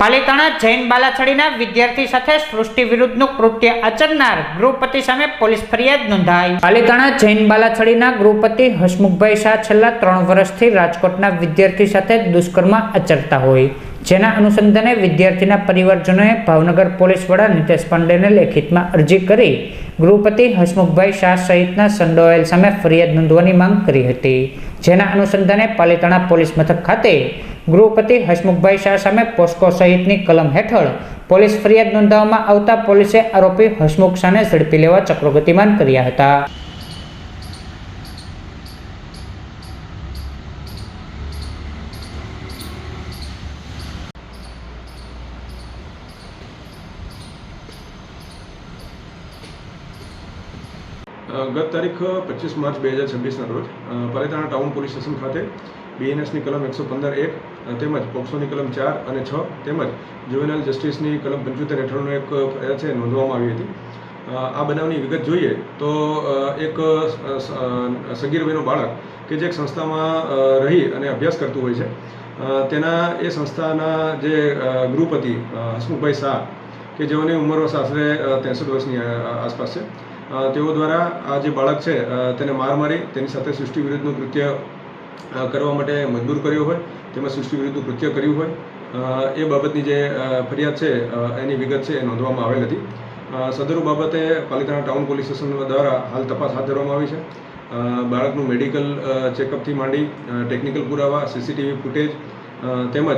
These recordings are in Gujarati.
પાલીતાણા જૈન બાલાછડીના વિદ્યાર્થી સાથે સૃષ્ટિ વિરુદ્ધનું કૃત્ય આચરનાર ગૃહપતિ સામે પોલીસ ફરિયાદ નોંધાઈ। પાલીતાણા જૈન બાલાછડીના ગૃહપતિ હસમુખભાઈ શાહ છેલ્લા 3 વર્ષથી રાજકોટના વિદ્યાર્થી સાથે દુષ્કર્મ આચરતા હોય, જેના અનુસંધાને વિદ્યાર્થીના પરિવારજનોએ ભાવનગર પોલીસ વડા નિતેશ પાંડેને લેખિતમાં અરજી કરી ગૃહપતિ હસમુખભાઈ શાહ સહિતના સંડોવાયેલ સામે ફરિયાદ નોંધવાની માંગ કરી હતી। જેના અનુસંધાને પાલીતાણા પોલીસ મથક ખાતે ગૃહપતિ હસમુખભાઈ શાહ સામે પોસ્કો સહિતની કલમ હેઠળ પોલીસ ફરિયાદ નોંધાવવામાં આવતા પોલીસે આરોપી હસમુખ શાહને ઝડપી લેવા ચક્રો ગતિમાન કર્યા હતા। ગત તારીખ 25 માર્ચ 2026ના રોજ પાલીતાણા ટાઉન પોલીસ સ્ટેશન ખાતે બીએનએસની કલમ 115(1) તેમજ પોક્સોની કલમ 4 અને 6 તેમજ જુવેનાઇલ જસ્ટિસની કલમ 75 હેઠળનો એક ફરિયાદ છે નોંધવામાં આવી હતી। આ બનાવની વિગત જોઈએ તો એક સગીર વયનું બાળક કે જે એક સંસ્થામાં રહી અને અભ્યાસ કરતું હોય છે, તેના એ સંસ્થાના જે ગૃહપતિ હસમુખભાઈ શાહ કે જેઓની ઉંમર આશરે 63 વર્ષની આસપાસ છે, તેઓ દ્વારા આ જે બાળક છે તેને માર મારી તેની સાથે સૃષ્ટિ વિરુદ્ધનું કૃત્ય કરવા માટે મજબૂર કર્યો હોય, તેમાં સૃષ્ટિ વિરુદ્ધનું કૃત્ય કર્યું હોય, એ બાબતની જે ફરિયાદ છે એની વિગત છે એ નોંધવામાં આવેલ હતી। સદરુ બાબતે પાલીતાણા ટાઉન પોલીસ સ્ટેશન દ્વારા હાલ તપાસ હાથ ધરવામાં આવી છે। બાળકનું મેડિકલ ચેકઅપથી માંડી ટેકનિકલ પુરાવા, સીસીટીવી ફૂટેજ તેમજ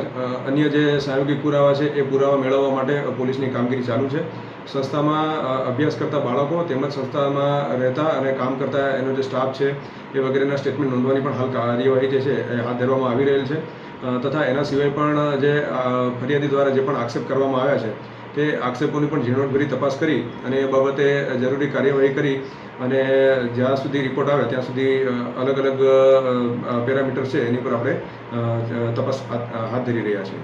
અન્ય જે સાયોગિક પુરાવા છે એ પુરાવા મેળવવા માટે પોલીસની કામગીરી ચાલુ છે। સંસ્થામાં અભ્યાસ કરતા બાળકો તેમજ સંસ્થામાં રહેતા અને કામ કરતા એનો જે સ્ટાફ છે એ વગેરેના સ્ટેટમેન્ટ નોંધવાની પણ હાલ કાર્યવાહી જે છે એ હાથ ધરવામાં આવી રહેલ છે। તથા એના સિવાય પણ જે ફરિયાદી દ્વારા જે પણ આક્ષેપ કરવામાં આવ્યા છે તે આક્ષેપોની પણ ઝીણવટભરી તપાસ કરી અને એ બાબતે જરૂરી કાર્યવાહી કરી અને જ્યાં સુધી રિપોર્ટ આવે ત્યાં સુધી અલગ અલગ પેરામીટર છે એની પર આપણે તપાસ હાથ ધરી રહ્યા છીએ।